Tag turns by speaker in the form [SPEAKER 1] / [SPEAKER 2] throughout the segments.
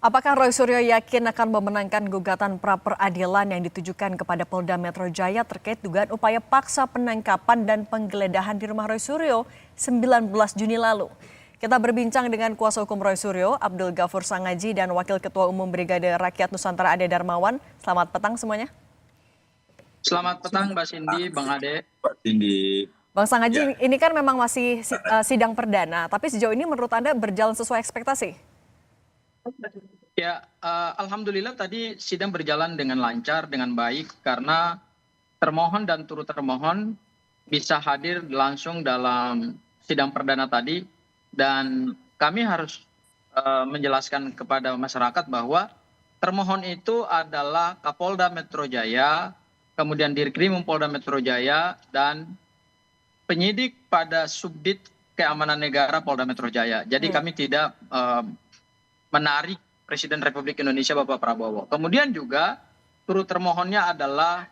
[SPEAKER 1] Apakah Roy Suryo yakin akan memenangkan gugatan pra-peradilan yang ditujukan kepada Polda Metro Jaya terkait dugaan upaya paksa penangkapan dan penggeledahan di rumah Roy Suryo 19 Juni lalu? Kita berbincang dengan kuasa hukum Roy Suryo, Abdul Ghafur Sangaji, dan Wakil Ketua Umum Brigade Rakyat Nusantara Ade Darmawan. Selamat petang semuanya.
[SPEAKER 2] Selamat petang Mbak Cindy, Bang Ade.
[SPEAKER 3] Pak Cindy.
[SPEAKER 1] Bang Sangaji, ini kan memang masih sidang perdana, tapi sejauh ini menurut Anda berjalan sesuai ekspektasi?
[SPEAKER 2] Ya, alhamdulillah tadi sidang berjalan dengan lancar, dengan baik, karena termohon dan turut termohon bisa hadir langsung dalam sidang perdana tadi, dan kami harus menjelaskan kepada masyarakat bahwa termohon itu adalah Kapolda Metro Jaya, kemudian Dirkrim Polda Metro Jaya, dan penyidik pada Subdit Keamanan Negara Polda Metro Jaya. Jadi kami tidak menarik Presiden Republik Indonesia Bapak Prabowo. Kemudian juga turut termohonnya adalah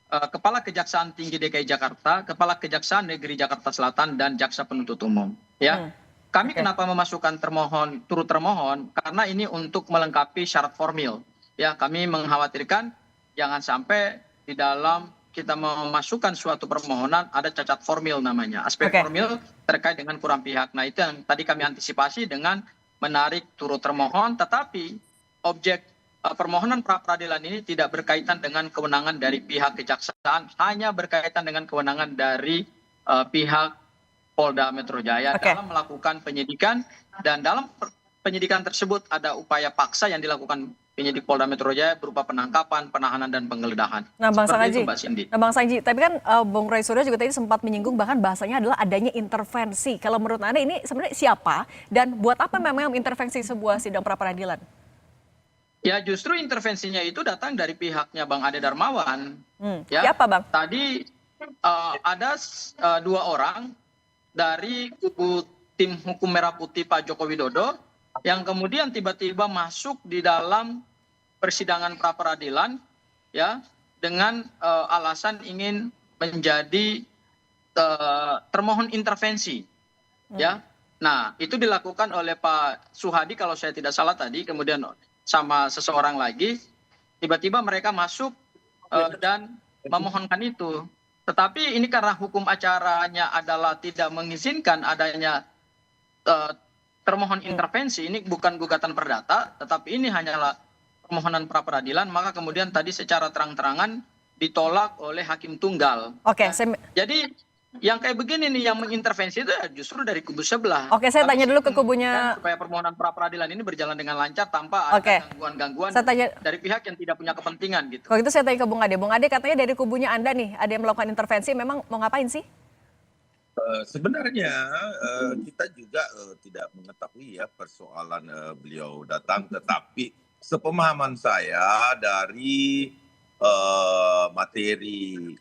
[SPEAKER 2] Kepala Kejaksaan Tinggi DKI Jakarta, Kepala Kejaksaan Negeri Jakarta Selatan, dan Jaksa Penuntut Umum. Ya, kami kenapa memasukkan turut termohon? Karena ini untuk melengkapi syarat formil. Ya, kami mengkhawatirkan jangan sampai di dalam kita memasukkan suatu permohonan ada cacat formil namanya, aspek formil terkait dengan kurang pihak. Nah, itu yang tadi kami antisipasi dengan menarik turut termohon, tetapi objek permohonan pra-peradilan ini tidak berkaitan dengan kewenangan dari pihak kejaksaan, hanya berkaitan dengan kewenangan dari pihak Polda Metro Jaya dalam melakukan penyidikan, dan dalam penyidikan tersebut ada upaya paksa yang dilakukan penyidik Polda Metro Jaya berupa penangkapan, penahanan, dan penggeledahan.
[SPEAKER 1] Nah, Bang
[SPEAKER 2] Seperti
[SPEAKER 1] Sangaji,
[SPEAKER 2] itu, Mbak Cindy.
[SPEAKER 1] Bang Sangaji, tapi kan Bung Roy Suryo juga tadi sempat menyinggung bahkan bahasanya adalah adanya intervensi. Kalau menurut Anda ini sebenarnya siapa dan buat apa memang intervensi sebuah sidang pra-peradilan?
[SPEAKER 2] Ya, justru intervensinya itu datang dari pihaknya Bang Ade Darmawan. Ya,
[SPEAKER 1] siapa, Bang?
[SPEAKER 2] Tadi ada 2 orang dari kubu tim hukum Merah Putih Pak Joko Widodo yang kemudian tiba-tiba masuk di dalam persidangan pra-peradilan, ya, dengan alasan ingin menjadi termohon intervensi, ya. Nah, itu dilakukan oleh Pak Suhadi kalau saya tidak salah tadi, kemudian sama seseorang lagi, tiba-tiba mereka masuk dan memohonkan itu. Tetapi ini karena hukum acaranya adalah tidak mengizinkan adanya termohon intervensi, ini bukan gugatan perdata, tetapi ini hanyalah permohonan pra-peradilan, maka kemudian tadi secara terang-terangan ditolak oleh hakim tunggal. Jadi yang kayak begini nih yang mengintervensi itu justru dari kubu sebelah.
[SPEAKER 1] Oke, saya tanya dulu ke kubunya,
[SPEAKER 2] supaya permohonan pra-peradilan ini berjalan dengan lancar tanpa ada gangguan-gangguan dari pihak yang tidak punya kepentingan gitu.
[SPEAKER 1] Kalau itu saya tanya ke Bung Ade. Bung Ade, katanya dari kubunya Anda nih ada yang melakukan intervensi, memang mau ngapain sih?
[SPEAKER 3] Sebenarnya kita juga tidak mengetahui ya persoalan beliau datang, tetapi sepemahaman saya dari materi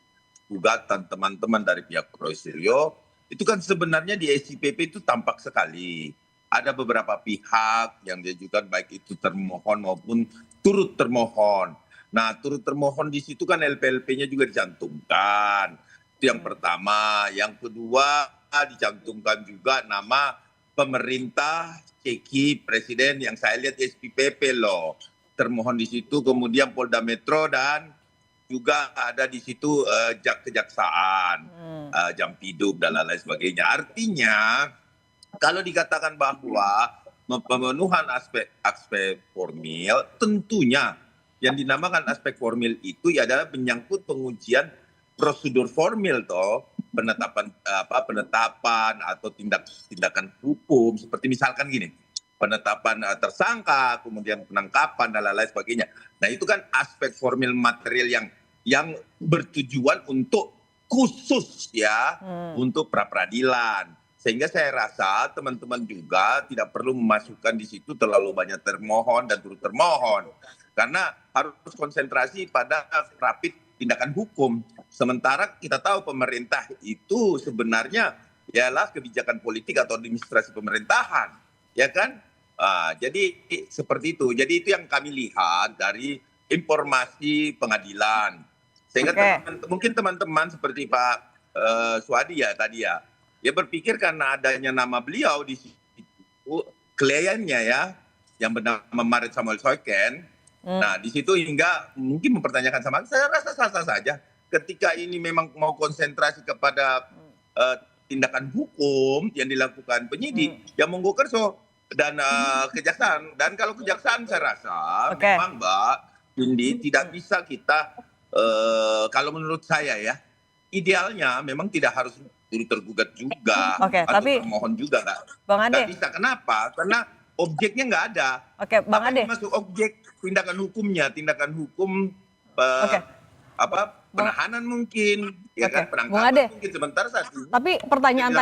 [SPEAKER 3] gugatan teman-teman dari pihak Roy Suryo, itu kan sebenarnya di SIPP itu tampak sekali ada beberapa pihak yang diajukan baik itu termohon maupun turut termohon. Nah, turut termohon di situ kan LPLP-nya juga dicantumkan. Itu yang pertama. Yang kedua, dicantumkan juga nama pemerintah ceki presiden yang saya lihat SPPP loh. Termohon di situ, kemudian Polda Metro, dan juga ada di situ kejaksaan, Jampidum dan lain-lain sebagainya. Artinya kalau dikatakan bahwa pemenuhan aspek formil, tentunya yang dinamakan aspek formil itu ya adalah menyangkut pengujian prosedur formil toh, penetapan atau tindakan hukum, seperti misalkan gini, penetapan tersangka, kemudian penangkapan dan lain-lain sebagainya. Nah, itu kan aspek formil material yang bertujuan untuk khusus ya, untuk pra-peradilan. Sehingga saya rasa teman-teman juga tidak perlu memasukkan di situ terlalu banyak termohon dan turut termohon. Karena harus konsentrasi pada rapid tindakan hukum. Sementara kita tahu pemerintah itu sebenarnya ialah kebijakan politik atau administrasi pemerintahan, ya kan? Jadi seperti itu. Jadi itu yang kami lihat dari informasi pengadilan. Sehingga mungkin teman-teman seperti Pak Suhadi ya tadi ya, dia berpikir karena adanya nama beliau di situ, kliennya ya, yang bernama Marit Samuel Soeken. Nah, di situ hingga mungkin mempertanyakan sama saya rasa sah-sah saja. Ketika ini memang mau konsentrasi kepada tindakan hukum yang dilakukan penyidik, ya monggo kerso dan kejaksaan. Dan kalau kejaksaan saya rasa memang Mbak Cindy tidak bisa kita, kalau menurut saya ya, idealnya memang tidak harus tergugat juga atau termohon juga
[SPEAKER 1] Bang Ade.
[SPEAKER 3] nggak bisa. Kenapa? Karena objeknya nggak ada.
[SPEAKER 1] Bang Ade.
[SPEAKER 3] Masuk objek tindakan hukumnya, tindakan hukum penahanan mungkin, ya kan, penangkapan mungkin sebentar satu.
[SPEAKER 1] Tapi pertanyaan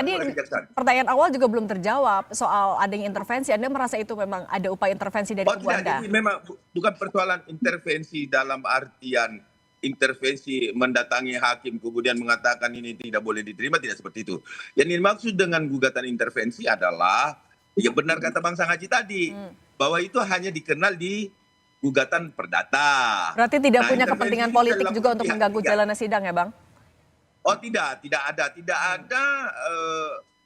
[SPEAKER 1] awal juga belum terjawab soal adanya intervensi. Anda merasa itu memang ada upaya intervensi dari kubu Anda?
[SPEAKER 3] Jadi memang bukan persoalan intervensi dalam artian intervensi mendatangi hakim kemudian mengatakan ini tidak boleh diterima, tidak seperti itu. Yang dimaksud dengan gugatan intervensi adalah, ya benar kata Bang Sangaji tadi, bahwa itu hanya dikenal di gugatan perdata.
[SPEAKER 1] Berarti tidak punya kepentingan politik juga untuk mengganggu jalannya sidang ya Bang?
[SPEAKER 3] Oh tidak ada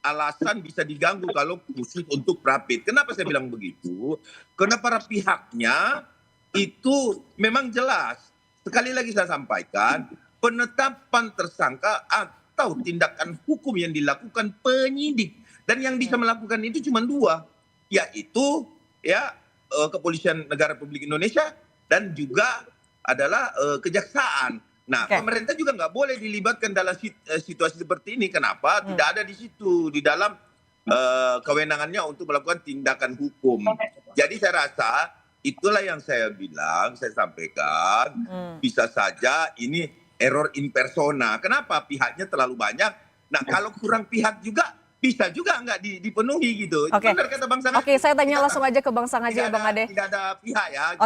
[SPEAKER 3] alasan bisa diganggu kalau khusus untuk rapid. Kenapa saya bilang begitu? Karena para pihaknya itu memang jelas. Sekali lagi saya sampaikan, penetapan tersangka atau tindakan hukum yang dilakukan penyidik. Dan yang bisa melakukan itu cuma dua, yaitu ya Kepolisian Negara Republik Indonesia dan juga adalah kejaksaan. Nah, pemerintah juga nggak boleh dilibatkan dalam situasi seperti ini. Kenapa? Tidak ada di situ, di dalam kewenangannya untuk melakukan tindakan hukum. Jadi saya rasa itulah yang saya bilang, saya sampaikan, bisa saja ini error in persona. Kenapa? Pihaknya terlalu banyak. Nah, kalau kurang pihak juga, bisa juga nggak dipenuhi gitu. Benar kata Bang Sangaji.
[SPEAKER 1] Saya tanya langsung aja ke Bang Sangaji ya Bang Ade.
[SPEAKER 3] Tidak ada pihak ya.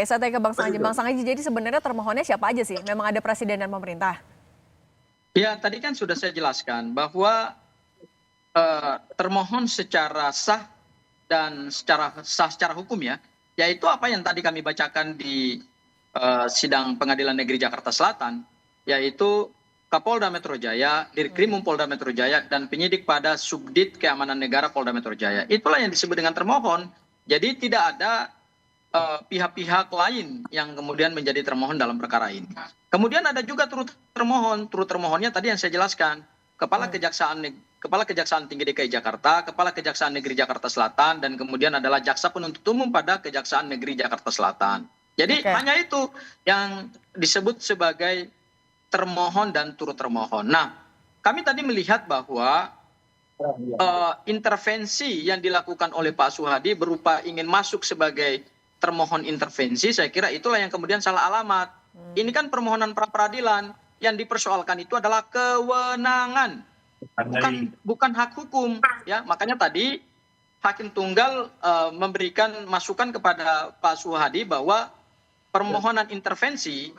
[SPEAKER 1] Saya tanya ke Bang Sangaji. Bang Sangaji, jadi sebenarnya termohonnya siapa aja sih? Memang ada presiden dan pemerintah?
[SPEAKER 2] Ya, tadi kan sudah saya jelaskan bahwa termohon secara sah dan secara hukum ya, yaitu apa yang tadi kami bacakan di sidang Pengadilan Negeri Jakarta Selatan, yaitu Kapolda Metro Jaya, Dirkrimum Polda Metro Jaya, dan penyidik pada Subdit Keamanan Negara Polda Metro Jaya. Itulah yang disebut dengan termohon. Jadi tidak ada pihak-pihak lain yang kemudian menjadi termohon dalam perkara ini. Kemudian ada juga turut termohon. Turut termohonnya tadi yang saya jelaskan. Kepala Kejaksaan Tinggi DKI Jakarta, Kepala Kejaksaan Negeri Jakarta Selatan, dan kemudian adalah Jaksa Penuntut Umum pada Kejaksaan Negeri Jakarta Selatan. Jadi hanya itu yang disebut sebagai termohon dan turut termohon. Nah, kami tadi melihat bahwa intervensi yang dilakukan oleh Pak Suhadi berupa ingin masuk sebagai termohon intervensi, saya kira itulah yang kemudian salah alamat. Ini kan permohonan pra peradilan, yang dipersoalkan itu adalah kewenangan, bukan hak hukum. Ya, makanya tadi Hakim Tunggal memberikan masukan kepada Pak Suhadi bahwa permohonan intervensi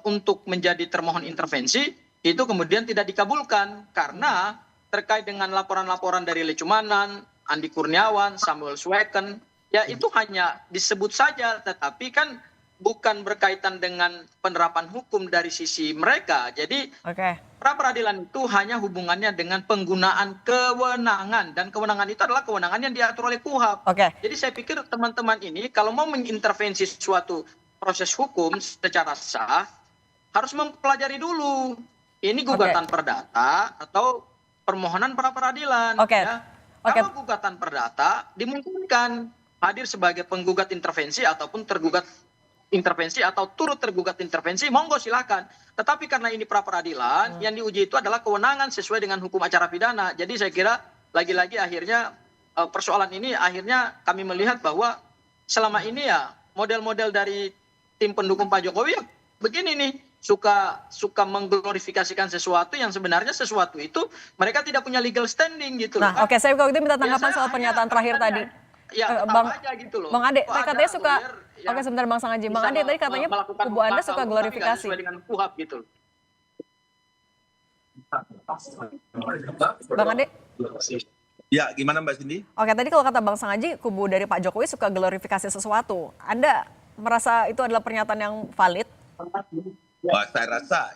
[SPEAKER 2] untuk menjadi termohon intervensi itu kemudian tidak dikabulkan karena terkait dengan laporan-laporan dari Lecumanan, Andi Kurniawan, Samuel Sweken, ya itu hanya disebut saja, tetapi kan bukan berkaitan dengan penerapan hukum dari sisi mereka. Jadi pra peradilan itu hanya hubungannya dengan penggunaan kewenangan, dan kewenangan itu adalah kewenangan yang diatur oleh KUHP. Jadi saya pikir teman-teman ini kalau mau mengintervensi suatu proses hukum secara sah harus mempelajari dulu ini gugatan perdata atau permohonan pra peradilan. Ya. Kalau gugatan perdata dimungkinkan hadir sebagai penggugat intervensi ataupun tergugat intervensi atau turut tergugat intervensi, monggo silakan. Tetapi karena ini pra peradilan, yang diuji itu adalah kewenangan sesuai dengan hukum acara pidana. Jadi saya kira lagi-lagi akhirnya persoalan ini akhirnya kami melihat bahwa selama ini ya model-model dari tim pendukung Pak Jokowi ya begini nih, suka mengglorifikasikan sesuatu yang sebenarnya sesuatu itu mereka tidak punya legal standing gitu.
[SPEAKER 1] Nah, saya kalau gitu minta tanggapan soal pernyataan terakhir tadi.
[SPEAKER 2] Ya, Bang aja gitu loh.
[SPEAKER 1] Bang Ade, katanya suka sebentar Bang Sangaji. Bang Ade tadi katanya kubu Anda suka glorifikasi.
[SPEAKER 2] Sesuai dengan KUHP gitu.
[SPEAKER 1] Bang Ade?
[SPEAKER 3] Ya, gimana Mbak Cindy?
[SPEAKER 1] Tadi kalau kata Bang Sangaji, kubu dari Pak Jokowi suka glorifikasi sesuatu. Anda merasa itu adalah pernyataan yang valid?
[SPEAKER 3] Wah, saya rasa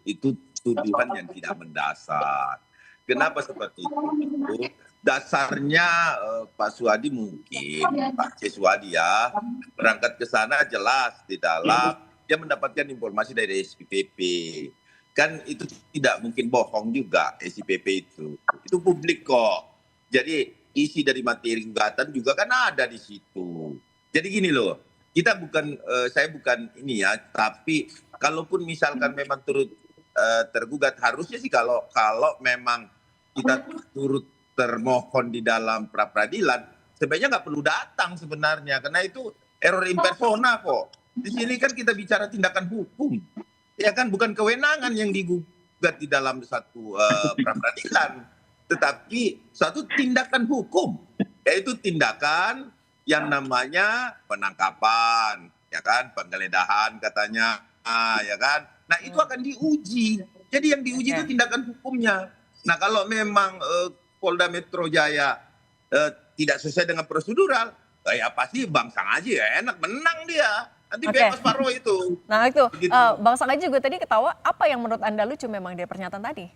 [SPEAKER 3] itu tuduhan yang tidak mendasar. Kenapa seperti itu? dasarnya Pak Suhadi mungkin, Pak C. Suhadi ya, berangkat ke sana jelas di dalam dia mendapatkan informasi dari SPPP. Kan itu tidak mungkin bohong juga SPPP itu. Itu publik kok. Jadi isi dari materi gugatan juga kan ada di situ. Jadi gini loh, kita bukan, saya bukan ini ya, tapi kalaupun misalkan memang turut tergugat, harusnya sih kalau memang kita turut termohon di dalam pra peradilan, sebenarnya nggak perlu datang sebenarnya, karena itu error in persona kok. Di sini kan kita bicara tindakan hukum, ya kan, bukan kewenangan yang digugat di dalam satu pra peradilan, tetapi suatu tindakan hukum, yaitu tindakan yang namanya penangkapan, ya kan, penggeledahan katanya, ya kan. Nah itu akan diuji. Jadi yang diuji itu tindakan hukumnya. Nah kalau memang Polda Metro Jaya tidak sesuai dengan prosedural, ya pasti Bang Sangaji ya enak menang dia. Nanti bebas Pak Roy itu.
[SPEAKER 1] Nah itu,
[SPEAKER 3] Begitu.
[SPEAKER 1] Bang Sangaji juga tadi ketawa, apa yang menurut Anda lucu memang dari pernyataan tadi?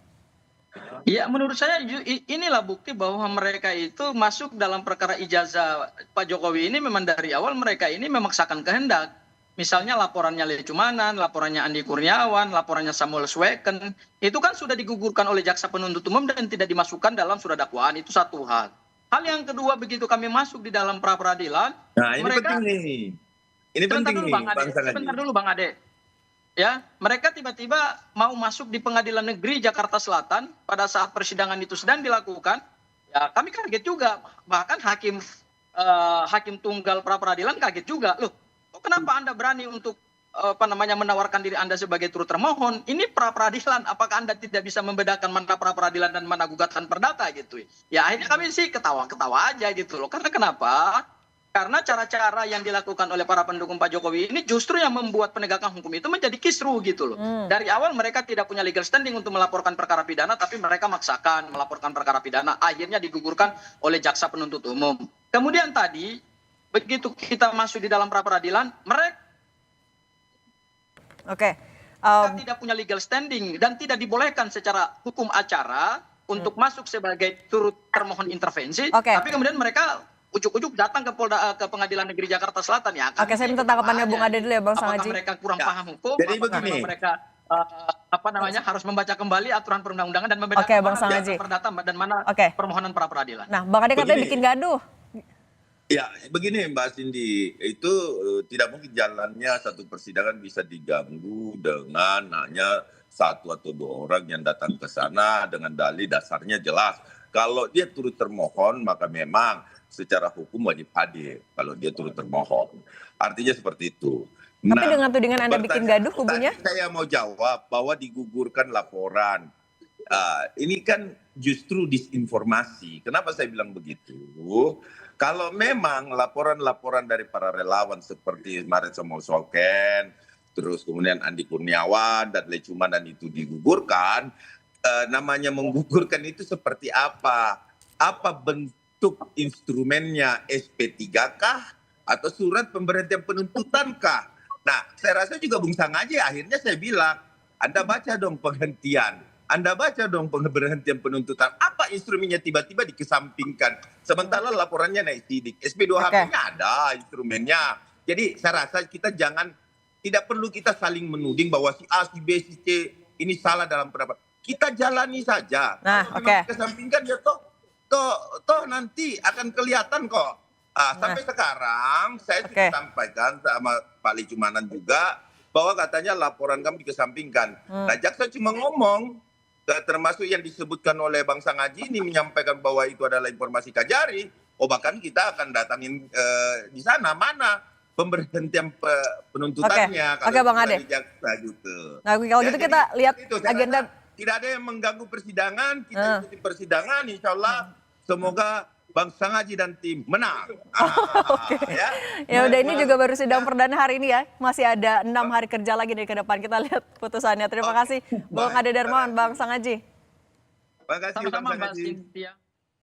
[SPEAKER 2] Ya menurut saya inilah bukti bahwa mereka itu masuk dalam perkara ijazah Pak Jokowi ini memang dari awal mereka ini memaksakan kehendak. Misalnya laporannya Lecumanan, laporannya Andi Kurniawan, laporannya Samuel Sweken, itu kan sudah digugurkan oleh jaksa penuntut umum dan tidak dimasukkan dalam surat dakwaan, itu satu hal. Hal yang kedua, begitu kami masuk di dalam pra peradilan,
[SPEAKER 3] Nah ini
[SPEAKER 2] mereka,
[SPEAKER 3] penting nih. Ini penting nih Bang Sangaji.
[SPEAKER 2] sebentar dulu Bang Ade. Ya, mereka tiba-tiba mau masuk di Pengadilan Negeri Jakarta Selatan pada saat persidangan itu sedang dilakukan. Ya, kami kaget juga. Bahkan hakim tunggal pra peradilan kaget juga. Loh, kok kenapa Anda berani untuk menawarkan diri Anda sebagai turut termohon? Ini pra peradilan, apakah Anda tidak bisa membedakan mana pra peradilan dan mana gugatan perdata gitu? Ya, akhirnya kami sih ketawa-ketawa aja gitu loh. Karena kenapa? Karena cara-cara yang dilakukan oleh para pendukung Pak Jokowi ini justru yang membuat penegakan hukum itu menjadi kisru gitu loh. Dari awal mereka tidak punya legal standing untuk melaporkan perkara pidana, tapi mereka maksakan melaporkan perkara pidana. Akhirnya digugurkan oleh jaksa penuntut umum. Kemudian tadi, begitu kita masuk di dalam pra peradilan, mereka tidak punya legal standing dan tidak dibolehkan secara hukum acara untuk masuk sebagai turut termohon intervensi. Tapi kemudian mereka ujuk-ujuk datang ke Pengadilan Negeri Jakarta Selatan ya.
[SPEAKER 1] Oke, saya minta tanggapannya Bung Ade dulu ya Bang Sangaji.
[SPEAKER 2] Apakah mereka kurang paham hukum?
[SPEAKER 3] Jadi
[SPEAKER 2] apakah
[SPEAKER 3] begini.
[SPEAKER 2] mereka harus membaca kembali aturan perundang-undangan dan membedakan
[SPEAKER 1] Oke, Bang
[SPEAKER 2] mana
[SPEAKER 1] Sangaji.
[SPEAKER 2] perdata dan mana permohonan pra peradilan.
[SPEAKER 1] Nah, Bang Ade katanya
[SPEAKER 3] Begini.
[SPEAKER 1] bikin gaduh.
[SPEAKER 3] Ya, begini Mbak Cindy, itu tidak mungkin jalannya satu persidangan bisa diganggu dengan hanya satu atau dua orang yang datang ke sana dengan dalih dasarnya jelas. Kalau dia turut termohon, maka memang secara hukum wajib hadir kalau dia turut termohon. Artinya seperti itu.
[SPEAKER 1] Tapi dengan tudingan Anda bikin gaduh kubunya?
[SPEAKER 3] Saya mau jawab bahwa digugurkan laporan. Ini kan justru disinformasi. Kenapa saya bilang begitu? Kalau memang laporan-laporan dari para relawan seperti Maret Somolsoken, terus kemudian Andi Kurniawan dan Lecumanan itu digugurkan, namanya menggugurkan itu seperti apa? Apa bentuk instrumennya, SP3 kah? Atau surat pemberhentian penuntutan kah? Nah, saya rasa juga Bung Sangaji akhirnya saya bilang, Anda baca dong penghentian. Anda baca dong pemberhentian penuntutan. Apa instrumennya tiba-tiba dikesampingkan. Sementara laporannya naik sidik. SP2HP-nya ada instrumennya. Jadi saya rasa kita tidak perlu kita saling menuding bahwa si A, si B, si C ini salah dalam pendapat. Kita jalani saja.
[SPEAKER 1] Nah,
[SPEAKER 3] kalau dikesampingkan ya toh nanti akan kelihatan kok. Sampai sekarang saya sudah sampaikan sama Pak Lecumanan juga bahwa katanya laporan kami dikesampingkan. Nah, jaksa cuma ngomong, termasuk yang disebutkan oleh Bang Sangaji ini menyampaikan bahwa itu adalah informasi Kajari. Bahkan kita akan datangin di sana mana pemberhentian penuntutannya.
[SPEAKER 1] Oke, Bang Ade.
[SPEAKER 3] Jaksa gitu.
[SPEAKER 1] Nah, kalau gitu kita lihat agenda.
[SPEAKER 3] Tidak ada yang mengganggu persidangan, kita ikuti persidangan, insya Allah semoga Bang Sangaji dan tim menang.
[SPEAKER 1] Ya udah, ini juga baru sidang perdana hari ini ya. Masih ada 6 hari kerja lagi nih ke depan. Kita lihat putusannya. Terima kasih Bang Ade Darmawan, Bang Sangaji.
[SPEAKER 3] Terima kasih Bang
[SPEAKER 2] Sama-sama Mbak
[SPEAKER 3] Sangaji.
[SPEAKER 2] Cynthia.